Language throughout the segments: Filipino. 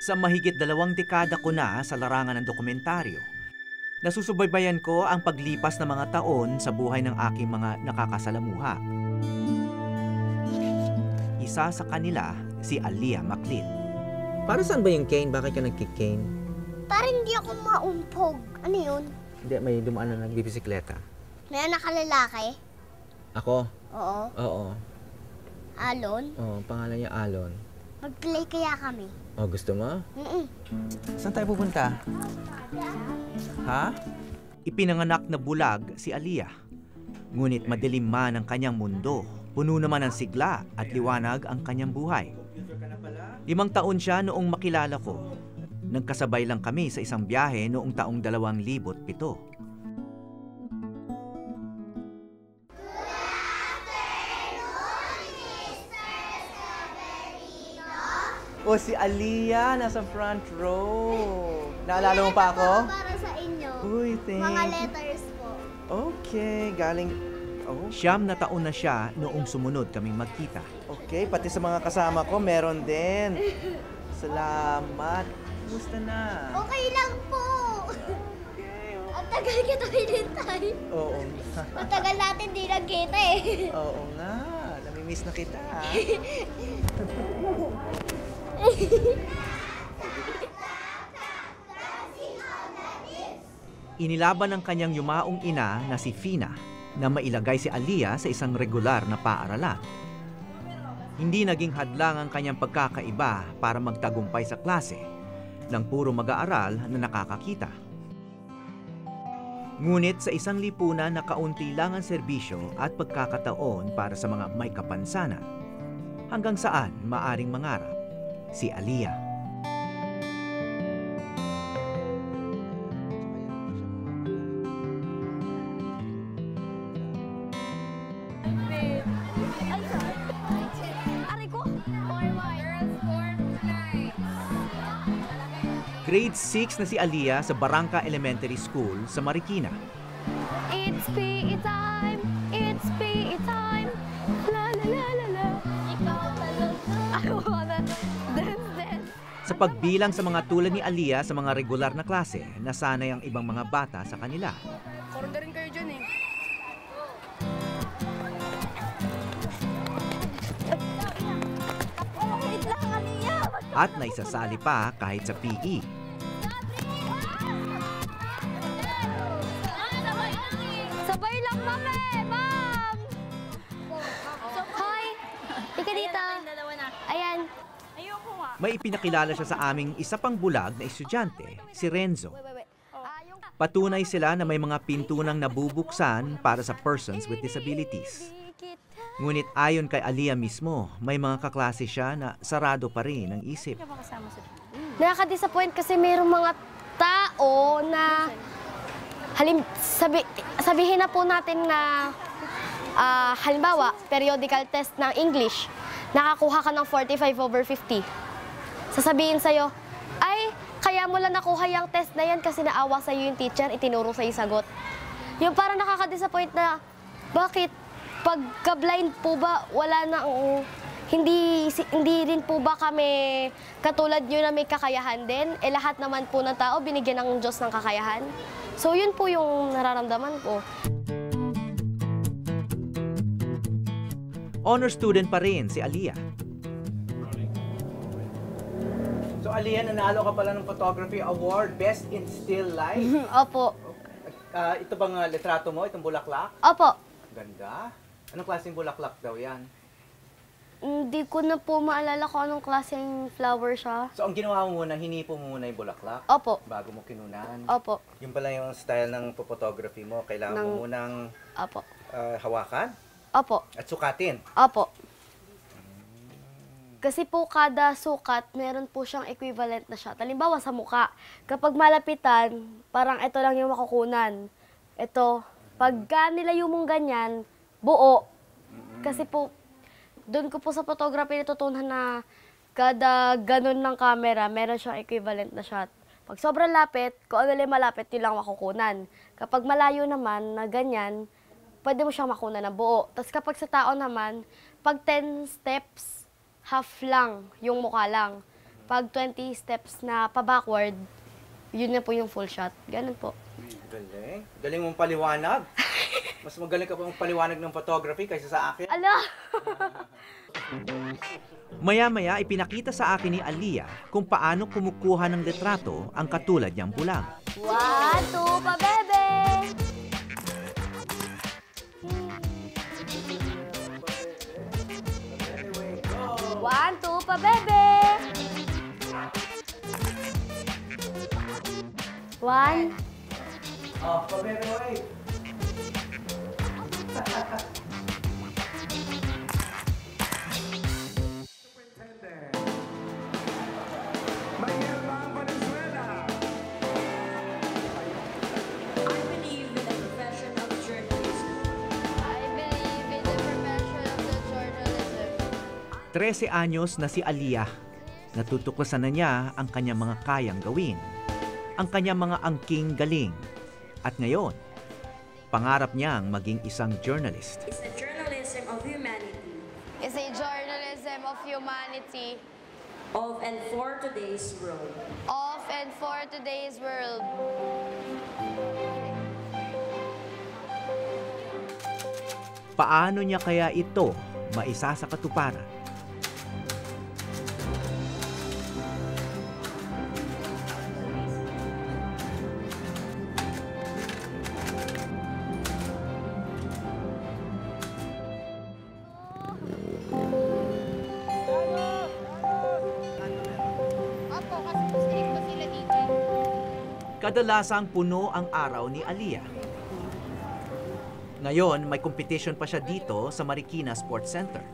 Sa mahigit 2 dekada ko na sa larangan ng dokumentaryo, nasusubaybayan ko ang paglipas ng mga taon sa buhay ng aking mga nakakasalamuha. Isa sa kanila, si Aliyah Maclin. Para saan ba yung cane? Bakit ka nagkikane? Para hindi ako maumpog. Ano yun? Hindi, may dumaan na nagbibisikleta. May anak ka lalaki? Ako? Oo. Oo. Alon? Oo, pangalan niya Alon. Mag-play kaya kami. Oh, gusto mo? Saan tayo pupunta? Ha? Ipinanganak na bulag si Aliyah. Ngunit madilim man ang kanyang mundo, puno naman ng sigla at liwanag ang kanyang buhay. 5 taon siya noong makilala ko. Nagkasabay lang kami sa isang biyahe noong taong 2007. Oh, si Aliyah, nasa front row. Naalala mo pa ako? Para sa inyo. Uy, thank Mga letters po. Okay, galing... Oh, 9 na taon na siya noong sumunod kaming magkita. okay, pati sa mga kasama ko, meron din. Salamat. Kumusta na? Okay lang po. Ang tagal kita hinintay. Oo. Ang tagal natin di nagkita eh. Oo nga. Namimiss na kita. Inilaban ng kanyang yumaong ina na si Fina na mailagay si Aliyah sa isang regular na paaralan. Hindi naging hadlang ang kanyang pagkakaiba para magtagumpay sa klase ng puro mag-aaral na nakakakita. Ngunit sa isang lipunan na kaunti lang ang serbisyo at pagkakataon para sa mga may kapansanan, hanggang saan maaring mangarap si Aliyah. Grade 6 na si Aliyah sa Barangka Elementary School sa Marikina. It's PE time! It's PE time! La la la la la! Ikaw talaga! I wanna dance! Sa pagbilang sa mga tulad ni Aliyah sa mga regular na klase, nasanay ang ibang mga bata sa kanila. Korda rin kayo dyan eh. Wait lang, Aliyah! At naisasali pa kahit sa PE. Sabay lang, mami! Ma'am! Hi! Ika dito. Ayan. Ayoko nga. May ipinakilala siya sa aming isa pang bulag na estudyante, si Renzo. Patunay sila na may mga pintunang nabubuksan para sa persons with disabilities. Ngunit ayon kay Aliyah mismo, may mga kaklase siya na sarado pa rin ang isip. Nakaka-disappoint kasi mayroong mga tao na sabihin na po natin na halimbawa, periodical test ng English, nakakuha ka ng 45/50. Sasabihin sa'yo, ay, kaya mo lang nakuha yung test na yan kasi naawa sa'yo yung teacher, itinuro sa'yo sagot. Yung parang nakaka-disappoint na, bakit? Pagka-blind po ba, wala na, hindi rin po ba kami katulad nyo na may kakayahan din? Eh lahat naman po ng tao binigyan ng Diyos ng kakayahan. So yun po yung nararamdaman ko. Honor student pa rin si Aliyah. So, Aliyah, nanalo ka pala ng Photography Award, Best in Still Life. Opo. Ito bang litrato mo, itong bulaklak? Opo. Ganda. Anong klaseng bulaklak daw yan? Hindi ko na po maalala kung anong klaseng flower siya. So, ang ginawa mo muna, hinipo mo muna yung bulaklak? Opo. Bago mo kinunan? Opo. Yung pala yung style ng photography mo, kailangan mo munang Opo. hawakan Opo. at sukatin. Opo. Kasi po kada sukat, meron po siyang equivalent na shot. Halimbawa sa muka, kapag malapitan, parang ito lang yung makukunan. Ito, pagka nilayo mong ganyan, buo. Kasi po, doon ko po sa photography natutunan na kada ganun ng camera, meron siyang equivalent na shot. Pag sobrang lapit, kung ano lang malapit, yun lang makukunan. Kapag malayo naman na ganyan, pwede mo siyang makunan ng buo. Tapos kapag sa tao naman, pag 10 steps, half lang, yung mukha lang. Pag 20 steps na pa-backward, yun na po yung full shot. Ganun po. Galing. Galing mong paliwanag. Mas magaling ka pa mong paliwanag ng photography kaysa sa akin. Ala! Maya-maya ipinakita sa akin ni Aliyah kung paano kumukuha ng litrato ang katulad niyang bulag. 1, 2, pa, bebe! One, two, pa, bebe! One. Oh, pabebe, wait. I believe in the profession of journalism. I believe in the profession of the journalism. 13 anyos na si Aliyah. Natutuklasan na niya ang kanyang mga kayang gawin, ang kanyang mga angking galing. At ngayon, pangarap niyang maging isang journalist. It's a journalism of humanity, It's a journalism of humanity, of and for today's world. of and for today's world. Paano niya kaya ito maisa sa katuparan? Opo, kasi strict po sila dito. Kadalasang puno ang araw ni Aliyah. Ngayon, may competition pa siya dito sa Marikina Sports Center.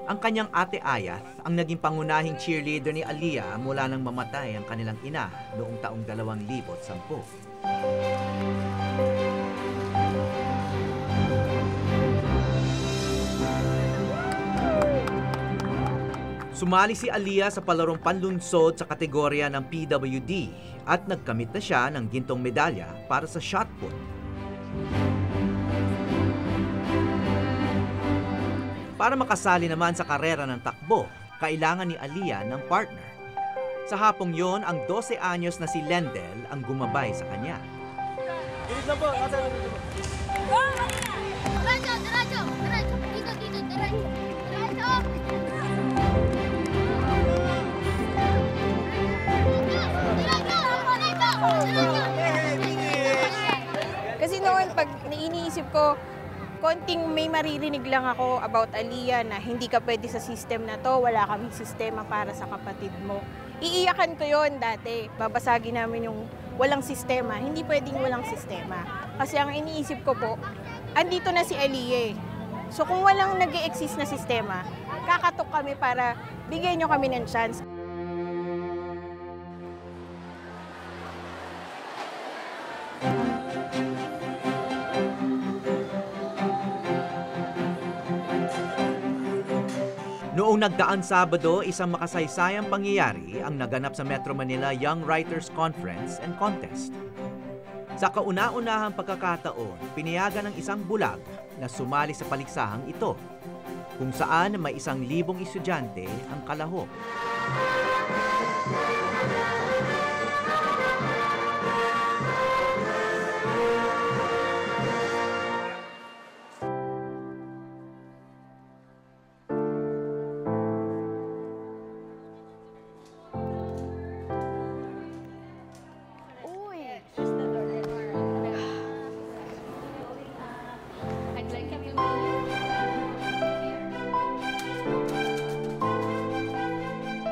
Ang kanyang ate Ayath ang naging pangunahing cheerleader ni Aliyah mula nang mamatay ang kanilang ina noong taong 2010. Sumali si Aliyah sa palarong panlunsod sa kategorya ng PWD at nagkamit na siya ng gintong medalya para sa shot put. Para makasali naman sa karera ng takbo, kailangan ni Aliyah ng partner. Sa hapong yon, ang 12 anyos na si Lendel ang gumabay sa kanya. Diretso, diretso, diretso. Dito, dito, diretso. Diretso. Kasi noon, pag iniisip ko, konting may maririnig lang ako about Aliyah na hindi ka pwede sa system na to, wala kaming sistema para sa kapatid mo. Iiyakan ko yon dati. Babasagin namin yung walang sistema. Hindi pwedeng walang sistema. Kasi ang iniisip ko po, andito na si Aliyah. So kung walang nag-e-exist na sistema, kakatok kami para bigyan nyo kami ng chance. Noong nagdaang Sabado, isang makasaysayang pangyayari ang naganap sa Metro Manila Young Writers Conference and Contest. Sa kauna-unahang pagkakataon, pinayagan ng isang bulag na sumali sa paliksahang ito, kung saan may 1,000 estudyante ang kalahok.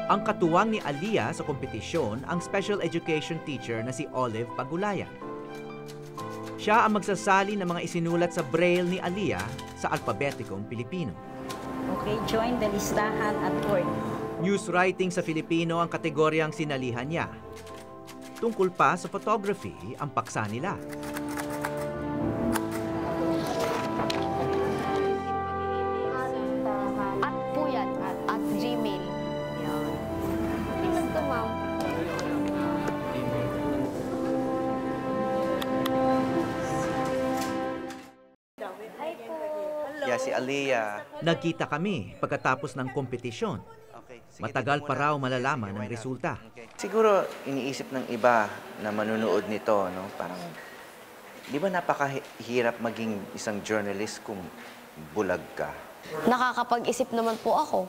Ang katuwang ni Aliyah sa kompetisyon ang special education teacher na si Olive Pagulayan. Siya ang magsasali ng mga isinulat sa braille ni Aliyah sa alpabetikong Pilipino. Okay, join the listahan at work. News writing sa Filipino ang kategoryang sinalihan niya. Tungkol pa sa photography ang paksa nila. At po yan, at Gmail. Yan. Tingnan to, ma'am. Hi po. Yeah, si Aliyah. Nagkita kami pagkatapos ng kompetisyon. Okay. Matagal pa raw malalaman ang resulta. Siguro iniisip ng iba na manunood nito, no? Parang, di ba napakahirap maging isang journalist kung bulag ka? Nakakapag-isip naman po ako.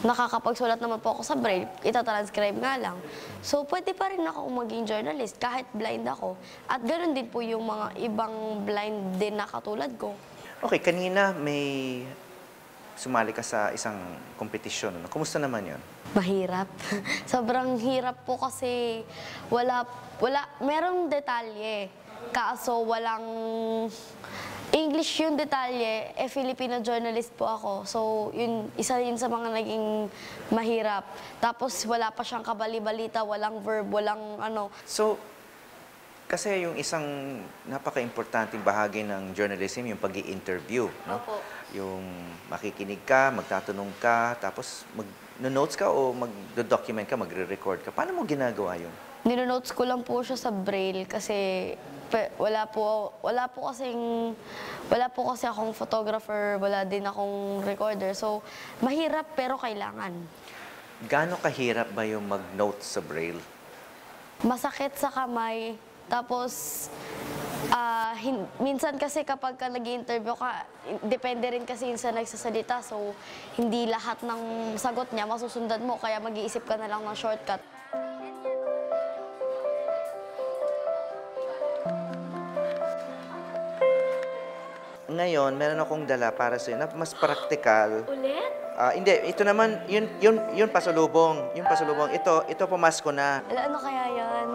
Nakakapagsulat naman po ako sa braille. Itatranscribe nga lang. So, pwede pa rin ako maging journalist kahit blind ako. At ganoon din po yung mga ibang blind din na katulad ko. Okay, kanina may sumali ka sa isang kompetisyon. Kumusta naman yon? Mahirap. Sobrang hirap po kasi merong detalye. Kaso walang English yung detalye, Filipino journalist po ako. So, isa yun sa mga naging mahirap. Tapos, wala pa siyang kabali-balita, walang verb, walang ano. So, kasi yung isang napaka-importanting bahagi ng journalism, yung pag-i-interview, no? Opo. Yung makikinig ka, magtatanong ka, tapos mag-notes ka o mag-document ka, magre-record ka. Paano mo ginagawa yun? Nino-notes ko lang po siya sa braille kasi wala po kasi akong photographer, wala din akong recorder. So, mahirap pero kailangan. Gaano kahirap ba yung mag-notes sa braille? Masakit sa kamay. Tapos, minsan kasi kapag nag-i-interview ka, depende rin kasi yun sa nagsasalita. So, hindi lahat ng sagot niya masusundan mo, kaya mag-iisip ka na lang ng shortcut. Ngayon, meron akong dala para sa'yo na mas praktikal. Ulit? Hindi, ito naman, yun pasalubong. Yung pasalubong, ito pamasko na. Ano kaya yan?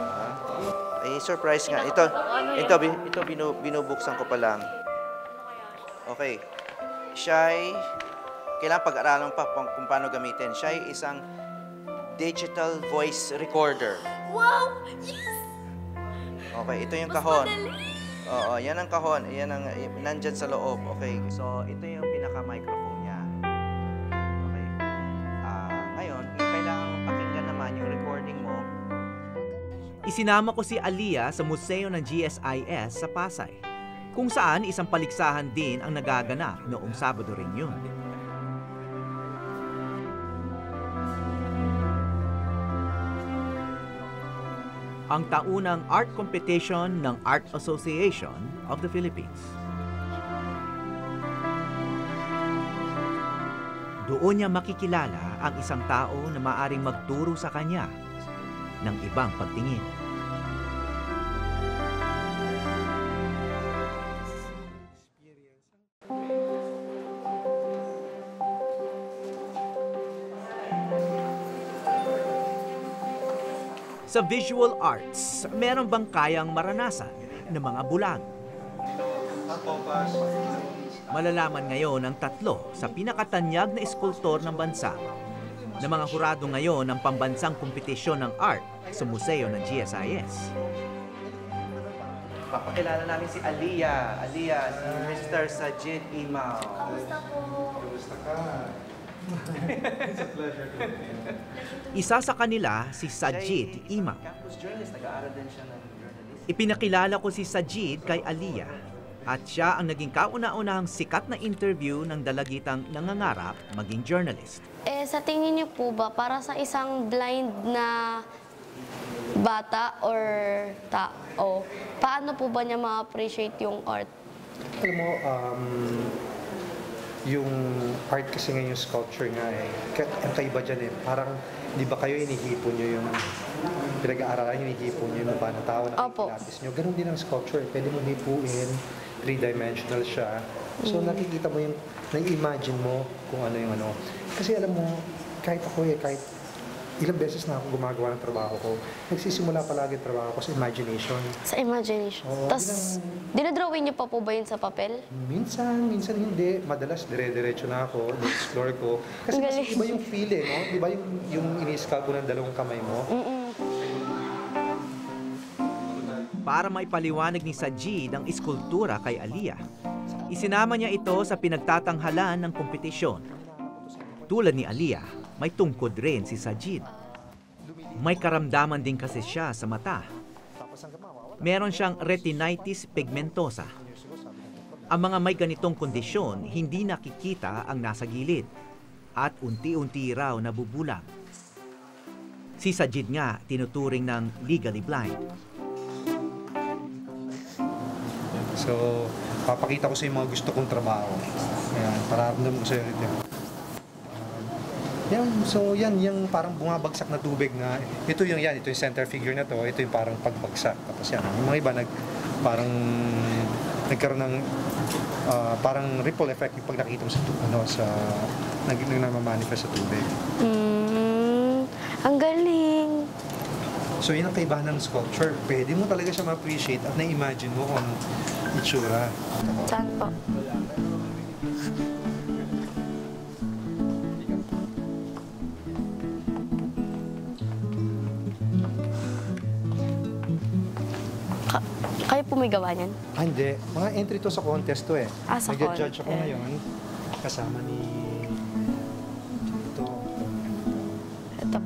Eh, surprise nga. Ito binubuksan ko pa lang. Okay. Siya ay, kailangan pag-aralan pa kung paano gamitin. Siya ay isang digital voice recorder. Wow! Yes! Okay, ito yung kahon. Oo, yan ang kahon. Yan ang nandyan sa loob. Okay, so ito yung pinaka-microphone niya. Okay. Ngayon, kailangan pakinggan naman yung recording mo. Isinama ko si Aliyah sa museo ng GSIS sa Pasay, kung saan isang paligsahan din ang nagaganap noong Sabado rin yun. Ang taunang art competition ng Art Association of the Philippines. Doon niya makikilala ang isang tao na maaring magturo sa kanya ng ibang pagtingin. Sa visual arts, meron bang kayang maranasan ng mga bulag? Malalaman ngayon ang tatlo sa pinakatanyag na eskultor ng bansa na mga hurado ngayon ng pambansang kompetisyon ng art sa museo ng GSIS. Papakilala namin si Aliyah. Aliyah, si Mr. Sajid Imaw. Kamusta po? It's a pleasure to meet you. Isa sa kanila si Sajid Imaw. Campus journalist, nag-aaral din siya ng journalist. Ipinakilala ko si Sajid kay Aliyah at siya ang naging kauna-unahang sikat na interview ng dalagitang nangangarap maging journalist. Sa tingin niyo po ba, para sa isang blind na bata or tao, paano po ba niya ma-appreciate yung art? Alam mo, yung art kasi ngayon, yung sculpture nga ang kaiba dyan parang, di ba kayo hinihipon nyo yung pinag-aaralan, hinihipon nyo yung mukha ng tao na lapis nyo. Ganon din ang sculpture, pwede mo hipuin, three-dimensional siya. So nakikita mo yung, na-imagine mo kung ano yung ano. Kasi alam mo, kahit ako kahit ilang beses na ako gumagawa ng trabaho ko, nagsisimula palagi trabaho ko sa imagination. Sa imagination? Tapos, dinadrawing niyo pa po ba yun sa papel? Minsan hindi. Madalas, dire-diretso na ako, explore ko. Kasi mas iba yung feel no? Di ba yung ini-sculpt mo ng dalawang kamay mo? Para maipaliwanag ni Sajid ang iskultura kay Aliyah, isinama niya ito sa pinagtatanghalan ng kompetisyon. Tulad ni Aliyah, may tungkod rin si Sajid. May karamdaman din kasi siya sa mata. Meron siyang retinitis pigmentosa. Ang mga may ganitong kondisyon, hindi nakikita ang nasa gilid at unti-unti raw nabubulag. Si Sajid nga tinuturing ng legally blind. So, papakita ko sa yung mga gusto kong trabaho. Ayan, pararamdam ko sa iyo ito. Yan, yung parang bumabagsak na tubig na, ito yung center figure na to, ito yung parang pagbagsak. Tapos yan, yung mga iba parang nagkaroon ng parang ripple effect yung pag nakita mo nagmamanifest sa tubig. Ang galing. So yun ang kaibahan ng sculpture. Pwede mo talaga siya ma-appreciate at na-imagine mo kung anong itsura. Saan po? Kayo po may gawa niyan? Hindi. Mga entry to sa contest to eh. Sa Nag-judge ako contest. ngayon. Kasama ni... Ito. Ito.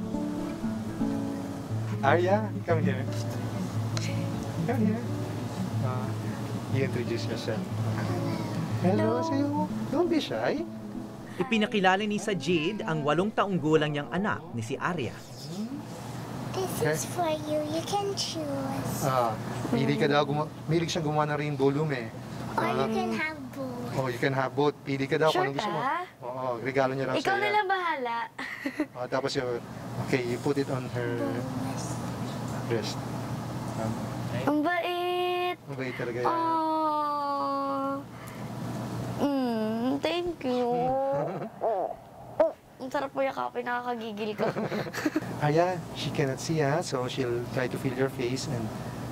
Arya, come here. Come here. You introduce yourself. Hello sa'yo. Don't be shy. Ipinakilala ni Sajid ang 8 taong gulang niyang anak ni si Arya. This is for you. You can choose. Pili ka daw. Milig siya gumawa ng rainbow loom eh. Or you can have both. Oh, you can have both. Pili ka daw kung Sure anong gusto mo. ka? Oo, regalo niya lang Ikaw sa'yo. na lang bahala. Tapos okay, you put it on her wrist. Ang bait. Mabait talaga yan. Thank you. Ang sarap po yakapin, nakakagigil ko. Aya, she cannot see so she'll try to feel your face and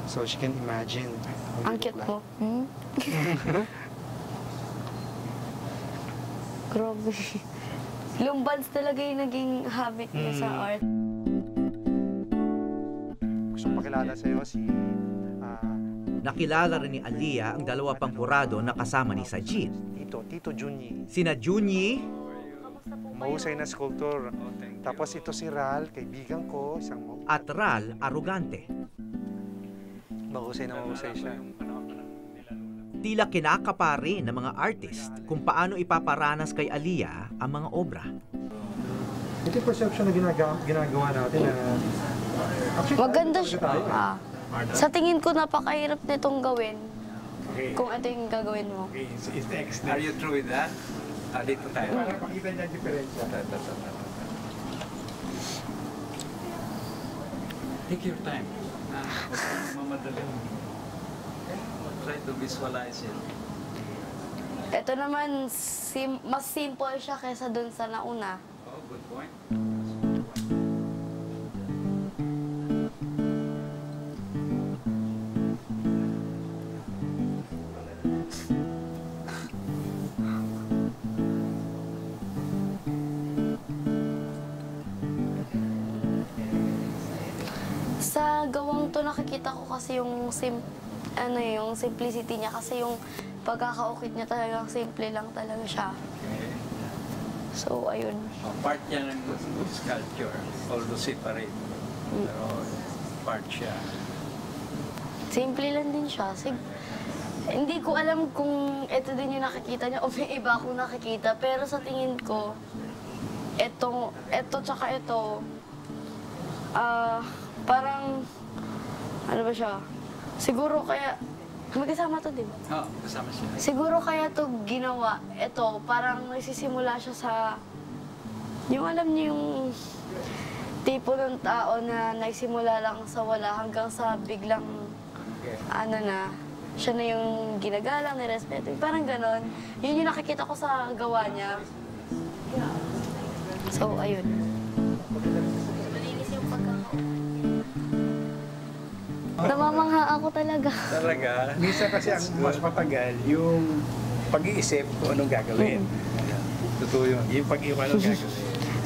so she can imagine. how Ang you cute look po. Grabe. Lumbans talaga yung naging habit niya sa art. Gusto pakilala sa'yo si... Nakilala rin ni Aliyah ang 2 pang hurado na kasama ni Sajid. Tito Junyi. Sina Junyi Mahusay na sculptor. Tapos ito si Ral, kaibigan ko, isang at Ral Arugante. mahusay siya. Tila kinakapari ng mga artist kung paano ipaparanas kay Aliyah ang mga obra. Ito yung perception na ginagawa natin na... Actually, Maganda tayo siya. tayo eh. Sa tingin ko, napakahirap nitong gawin. Kung ito yung gagawin mo. Are you true with that? Dito tayo. Para pakita niya ang diferensya. Take your time. Mamadali. Try to visualize it. Ito naman, mas simple siya kaysa dun sa nauna. Oh, good point. Sa gawang to nakikita ko kasi yung yung simplicity niya kasi yung pagkakaukit niya talagang simple lang talaga siya. Okay. So ayun. Part niya ng sculpture, although separate. Pero part siya. Simple lang din siya. Hindi ko alam kung ito din yung nakikita niya o may iba akong nakikita. Pero sa tingin ko, ito tsaka ito, parang, ano ba siya? Siguro kaya, magkasama to din. Oo, kasama siya. Siguro kaya to ginawa, ito, parang nagsisimula siya sa, yung alam niyo yung tipo ng tao na nagsimula lang sa wala hanggang sa biglang, siya na yung ginagalang, nirespeto. Parang ganon. Yun yung nakikita ko sa gawa niya. So, ayun. Malinis yung namamangha ako talaga. Talaga? Minsan kasi ang mas matagal yung pag-iisip kung anong gagawin. Totoo yun. Yung pag-iwan anong gagawin.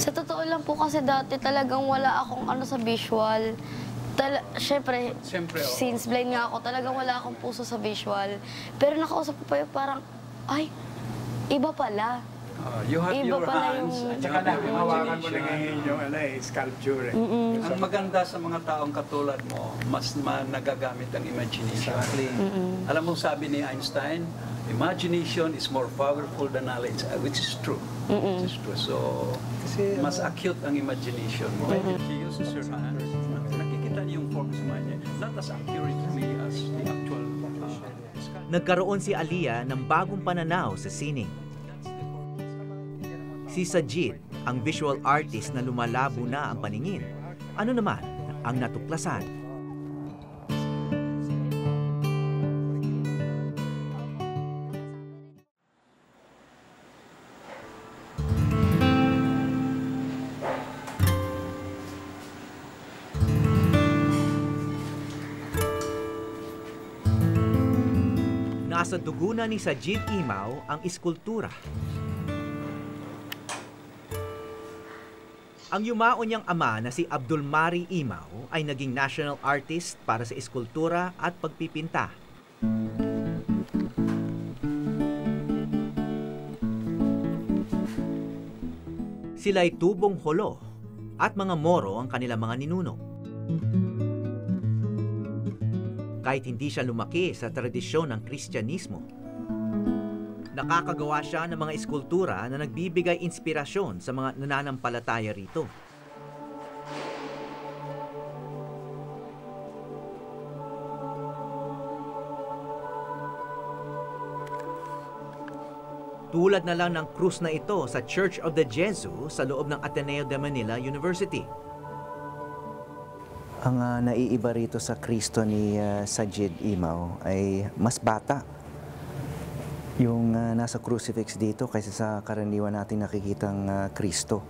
Sa totoo lang po kasi dati talagang wala akong sa visual. Siyempre, since blind nga ako, talagang wala akong puso sa visual. Pero nakausap ko pa yung parang, ay, iba pala. You have Iba your pala hands yung- and you Tsaka have your hawakan mo na imagination. ngayon yung sculpture. Ang maganda sa mga taong katulad mo, mas nagagamit ang imagination. Alam mo, sabi ni Einstein, imagination is more powerful than knowledge, which is true. Which is true. So, mas acute ang imagination mo. She uses her hands. Nakikita niya yung forms mo niya. Not as accurately as the actual Nagkaroon si Aliyah ng bagong pananaw sa sining. Si Sajid, ang visual artist na lumalabo na ang paningin. Ano naman ang natuklasan? Nasa dugo na ni Sajid Imaw ang iskultura. Ang yumao niyang ama na si Abdul Mari Imaw ay naging national artist para sa iskultura at pagpipinta. Sila'y tubong holo at mga Moro ang kanilang mga ninuno. Kahit hindi siya lumaki sa tradisyon ng Kristyanismo, nakakagawa siya ng mga eskultura na nagbibigay inspirasyon sa mga nananampalataya rito. Tulad na lang ng krus na ito sa Church of the Jesu sa loob ng Ateneo de Manila University. Ang naiiba rito sa Kristo ni Sajid Imaw ay mas bata. Yung nasa crucifix dito kaysa sa karaniwan natin nakikitang Kristo.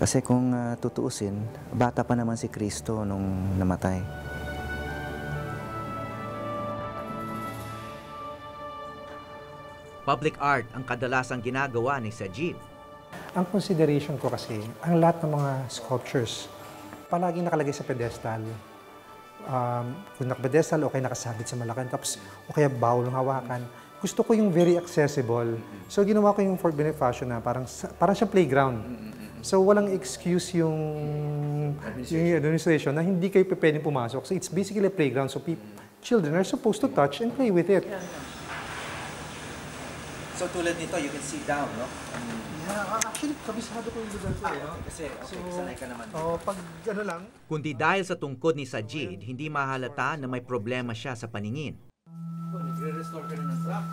Kasi kung tutuusin, bata pa naman si Kristo nung namatay. Public art ang kadalasang ginagawa ni Sajid. Ang consideration ko kasi, ang lahat ng mga sculptures, palaging nakalagay sa pedestal. Kung naka-pedestal, okay nakasabit sa malakan, tapos o kaya bawal ng hawakan. Gusto ko yung very accessible. So ginawa ko yung for Bonifacio na parang siyang playground. So walang excuse yung administration na hindi kayo pwedeng pumasok. So it's basically a playground. So children are supposed to touch and play with it. So tulad nito, you can sit down, no? Yeah, actually, kabisado ko yung lugar ko eh. Kasi, sanay ka naman. Pag ano lang, Kundi dahil sa tungkod ni Sajid, hindi mahalata na may problema siya sa paningin. Nagre-restore ka rin ng truck.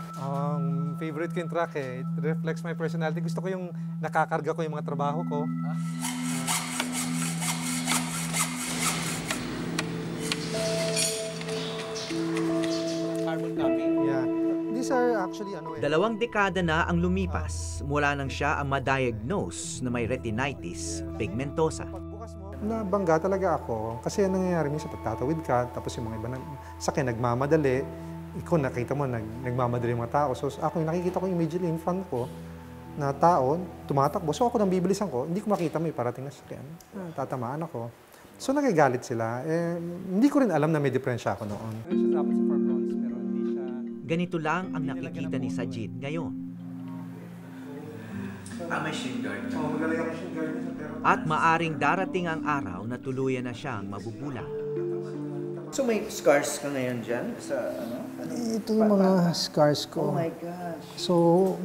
favorite ko yung track eh. It reflects my personality. Gusto ko yung nakakarga ko yung mga trabaho ko. Carbon copy. Yeah. These are actually ano eh. 2 dekada na ang lumipas mula nang siya ang ma-diagnose na may retinitis pigmentosa. Nabangga talaga ako kasi ang nangyayari minsan pagtatawid ka, tapos yung mga iba sakay nagmamadali, ikaw nakita mo nagmamadali yung mga tao. So ako yung nakikita ko immediately in front ko na tao, tumatakbo. So ako nang bibilisan ko, hindi ko makita may parating na sakyan. Tatamaan ako. So nagagalit sila. Hindi ko rin alam na may diferensya ako noon. Ganito lang ang nakikita ni Sajid ngayon. May shin guard. magaling ako shin guard pero At maaring darating ang araw na tuluyan na siyang mabubulag. So may scars ka ngayon dyan? Sa ano? ito yung mga scars ko. Oh my gosh. So,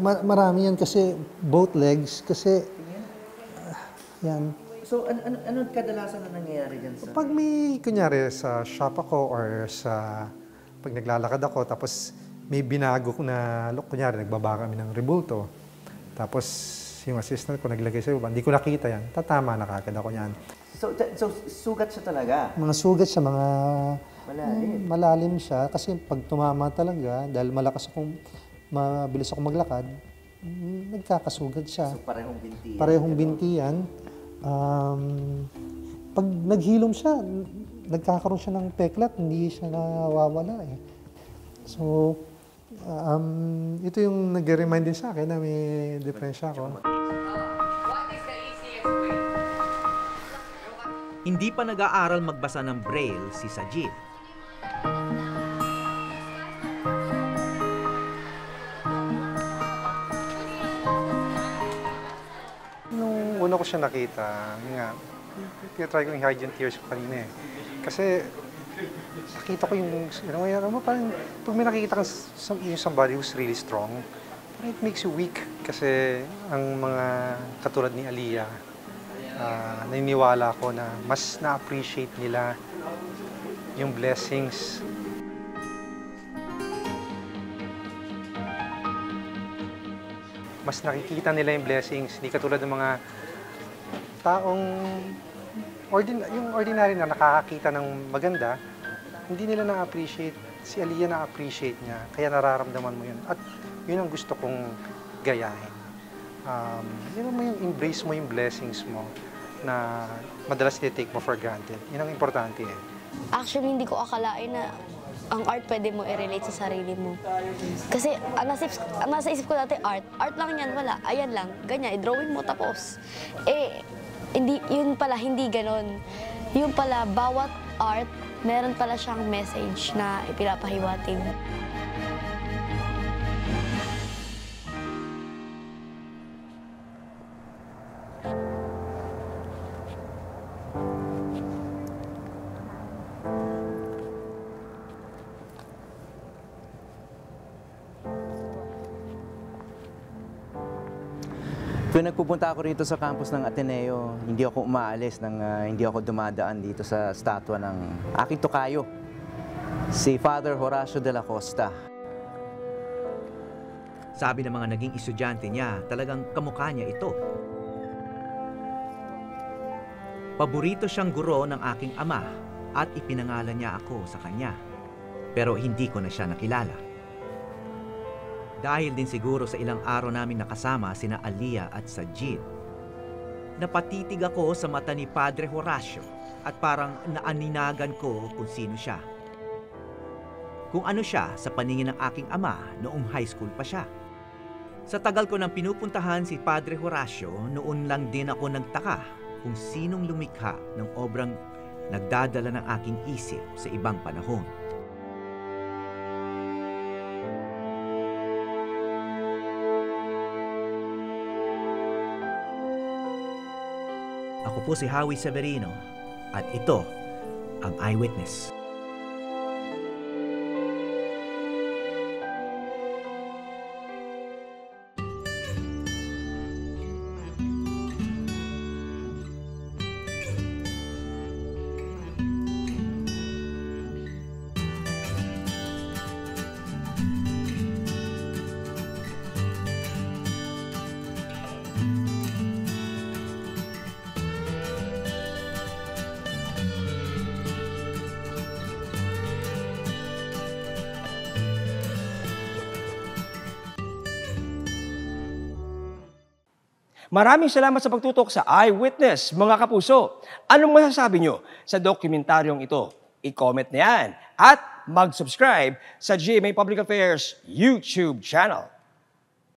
marami yan kasi both legs kasi yan. So ano kadalasan na nangyayari dyan sa... Pag may kunyari sa shop ako or sa pag naglalakad ako tapos may binago ko na kunyari nagbaba kami ng rebulto. Tapos yung assistant ko naglagay sa iba, hindi ko nakita yan. Tatama na kagad ako yan. So sugat siya talaga? Mga sugat siya, mga Malalim. malalim siya kasi pag tumama talaga dahil mabilis ako maglakad, nagkakasugat siya. So parehong binti. Parehong binti yan. Pag naghilom siya, nagkakaroon siya ng peklat, hindi siya nawawala eh. So, ito yung nag-remind din sa akin na may diferensya ako. Hindi pa nag-aaral magbasa ng Braille si Sajid. una ko siya nakita, yun nga, try ko i-hide yung tears ko kanina eh. Kasi, nakita ko yung, parang, pag may nakikita kang yung somebody who's really strong, parang it makes you weak. Kasi, ang mga katulad ni Aliyah, naniniwala ko na mas na-appreciate nila yung blessings. Mas nakikita nila yung blessings, hindi katulad ng mga taong yung ordinary na nakakakita ng maganda, hindi nila na-appreciate. Si Aliyah na-appreciate niya, kaya nararamdaman mo yun. At yun ang gusto kong gayahin. Yun mo yung embrace mo yung blessings mo na madalas take mo for granted. Yun ang importante eh. Actually, hindi ko akalain na ang art pwede mo i-relate sa sarili mo. Kasi ang nasa isip ko dati, art lang yan, wala, ayan lang, ganyan, i-drawing mo tapos. Hindi, yun pala, hindi ganon. Yun pala, bawat art, meron pala siyang message na ipinapahiwatig. Tuwing nagpupunta ako rito sa campus ng Ateneo, hindi ako umaalis nang hindi ako dumadaan dito sa statwa ng aking tukayo, si Father Horacio de la Costa. Sabi ng mga naging estudyante niya, talagang kamukha niya ito. Paborito siyang guro ng aking ama at ipinangalan niya ako sa kanya. Pero hindi ko na siya nakilala. Dahil din siguro sa ilang araw namin nakasama sina Aliyah at Sajid. Napatitig ako sa mata ni Padre Horacio at parang naaninagan ko kung sino siya. Kung ano siya sa paningin ng aking ama noong high school pa siya. Sa tagal ko nang pinupuntahan si Padre Horacio, noon lang din ako nagtaka kung sinong lumikha ng obrang nagdadala ng aking isip sa ibang panahon. Ako po si Howie Severino at ito ang Eyewitness. Maraming salamat sa pagtutok sa Eyewitness, mga kapuso. Anong masasabi nyo sa dokumentaryong ito? I-comment na yan at mag-subscribe sa GMA Public Affairs YouTube channel.